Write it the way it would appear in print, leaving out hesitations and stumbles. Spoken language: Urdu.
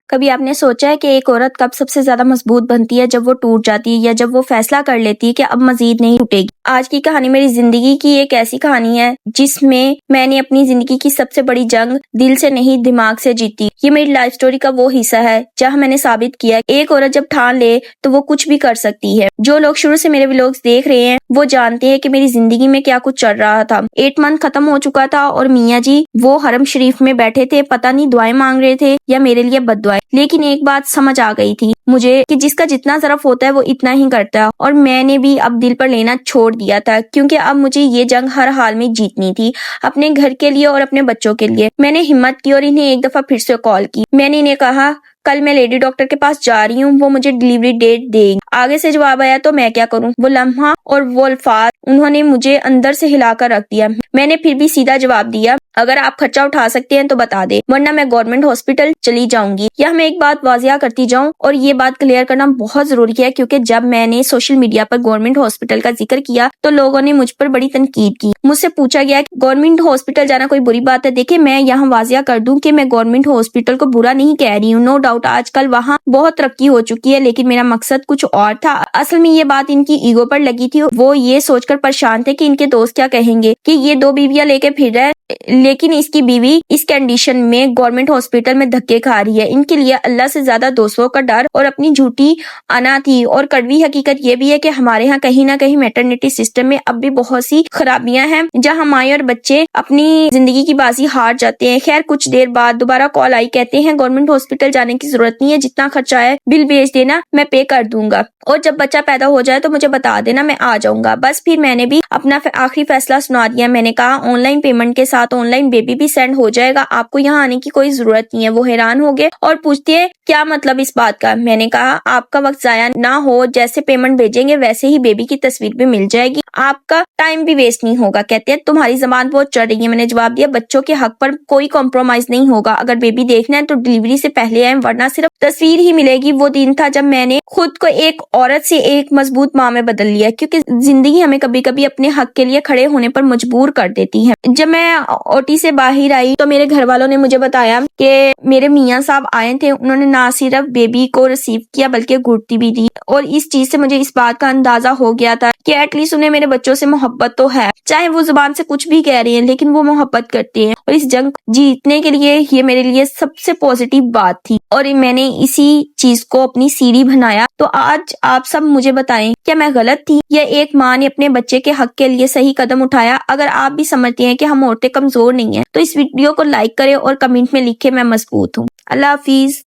کبھی آپ نے سوچا ہے کہ ایک عورت کب سب سے زیادہ مضبوط بنتی ہے؟ جب وہ ٹوٹ جاتی ہے یا جب وہ فیصلہ کر لیتی ہے کہ اب مزید نہیں ٹوٹے گی۔ آج کی کہانی میری زندگی کی ایک ایسی کہانی ہے جس میں نے اپنی زندگی کی سب سے بڑی جنگ دل سے نہیں دماغ سے جیتی۔ یہ میری لائف سٹوری کا وہ حصہ ہے جہاں میں نے ثابت کیا ایک عورت جب ٹھان لے تو وہ کچھ بھی کر سکتی ہے۔ جو لوگ شروع سے میرے ولاگز دیکھ رہے ہیں وہ جانتے ہیں کہ میری زندگی میں کیا کچھ چل رہا تھا۔ 8 منتھ ختم ہو چکا تھا اور میاں جی وہ حرم شریف میں بیٹھے تھے، پتہ نہیں دعائیں مانگ رہے تھے یا میرے لیے بد دعائیں، لیکن ایک بات سمجھ آ گئی تھی مجھے کہ جس کا جتنا ظرف ہوتا ہے وہ اتنا ہی کرتا ہے، اور میں نے بھی اب دل پر لینا چھوڑ دیا تھا کیونکہ اب مجھے یہ جنگ ہر حال میں جیتنی تھی، اپنے گھر کے لیے اور اپنے بچوں کے لیے۔ میں نے ہمت کی اور انہیں ایک دفعہ پھر سے کال کی۔ میں نے انہیں کہا کل میں لیڈی ڈاکٹر کے پاس جا رہی ہوں، وہ مجھے ڈیلیوری ڈیٹ دے گی۔ آگے سے جواب آیا تو میں کیا کروں؟ وہ لمحہ اور وہ الفاظ انہوں نے مجھے اندر سے ہلا کر رکھ دیا۔ میں نے پھر بھی سیدھا جواب دیا اگر آپ خرچہ اٹھا سکتے ہیں تو بتا دیں ورنہ میں گورنمنٹ ہاسپٹل چلی جاؤں گی۔ یہاں میں ایک بات واضح کرتی جاؤں اور یہ بات کلیئر کرنا بہت ضروری ہے کیونکہ جب میں نے سوشل میڈیا پر گورنمنٹ ہاسپٹل کا ذکر کیا تو لوگوں نے مجھ پر بڑی تنقید کی۔ مجھ سے پوچھا گیا کہ گورنمنٹ ہاسپٹل جانا کوئی بری بات ہے؟ دیکھیں میں یہاں واضح کر دوں کہ میں گورنمنٹ ہاسپٹل کو برا نہیں کہہ رہی ہوں، نو ڈاؤٹ آج کل وہاں بہت ترقی ہو چکی ہے، لیکن میرا مقصد کچھ اور تھا۔ اصل میں یہ بات ان کی ایگو پر لگی تھی، وہ یہ سوچ کر پریشان تھے کہ ان کے دوست کیا کہیں گے کہ یہ 2 بیویاں لے کے پھر رہا ہے لیکن اس کی بیوی اس کنڈیشن میں گورنمنٹ ہاسپٹل میں دھکے کھا رہی ہے۔ ان کے لیے اللہ سے زیادہ دوستوں کا ڈر اور اپنی جھوٹی انا تھی، اور کڑوی حقیقت یہ بھی ہے کہ ہمارے ہاں کہیں نہ کہیں میٹرنٹی سسٹم میں اب بھی بہت سی خرابیاں ہیں جہاں مائیں اور بچے اپنی زندگی کی بازی ہار جاتے ہیں۔ خیر کچھ دیر بعد دوبارہ کال آئی، کہتے ہیں گورنمنٹ ہاسپٹل جانے کی ضرورت نہیں ہے، جتنا خرچہ ہے بل بھیج دینا میں پے کر دوں گا، اور جب بچہ پیدا ہو جائے تو مجھے بتا دینا میں آ جاؤں گا۔ بس پھر میں نے بھی اپنا آخری فیصلہ سنا دیا۔ میں نے کہا آن لائن پیمنٹ کے ساتھ آن لائن بیبی بھی سینڈ ہو جائے گا، آپ کو یہاں آنے کی کوئی ضرورت نہیں ہے۔ وہ حیران ہو گئے اور پوچھتے ہیں کیا مطلب اس بات کا؟ میں نے کہا آپ کا وقت ضائع نہ ہو، جیسے پیمنٹ بھیجیں گے ویسے ہی بیبی کی تصویر بھی مل جائے گی، آپ کا ٹائم بھی ویسٹ نہیں ہوگا۔ کہتے ہیں تمہاری زبان بہت چڑھ رہی ہے۔ میں نے جواب دیا بچوں کے حق پر کوئی کمپرومائز نہیں ہوگا، اگر بیبی دیکھنا ہے تو ڈیلیوری سے پہلے آئیں ورنہ صرف تصویر ہی ملے گی۔ وہ دن تھا جب میں نے خود کو ایک عورت سے ایک مضبوط ماں میں بدل لیا، کیونکہ زندگی ہمیں کبھی کبھی اپنے حق کے لیے کھڑے ہونے پر مجبور کر دیتی ہے۔ جب میں اوٹی سے باہر آئی تو میرے گھر والوں نے مجھے بتایا کہ میرے میاں صاحب آئے تھے، انہوں نے نہ صرف بیبی کو ریسیو کیا بلکہ گھٹتی بھی دی، اور اس چیز سے مجھے اس بات کا اندازہ ہو گیا تھا کہ ایٹ لیسٹ انہیں میرے بچوں سے محبت تو ہے، چاہے وہ زبان سے کچھ بھی کہہ رہے ہیں لیکن وہ محبت کرتے ہیں، اور اس جنگ جیتنے کے لیے یہ میرے لیے سب سے پازیٹیو بات تھی اور میں نے اسی چیز کو اپنی سیڑھی بنایا۔ تو آج آپ سب مجھے بتائیں کیا میں غلط تھی یا ایک ماں نے اپنے بچے کے حق کے لیے صحیح قدم اٹھایا؟ اگر آپ بھی سمجھتے ہیں کہ ہم عورتیں کمزور نہیں ہیں تو اس ویڈیو کو لائک کریں اور کمنٹ میں لکھیں میں مضبوط ہوں۔ اللہ حافظ۔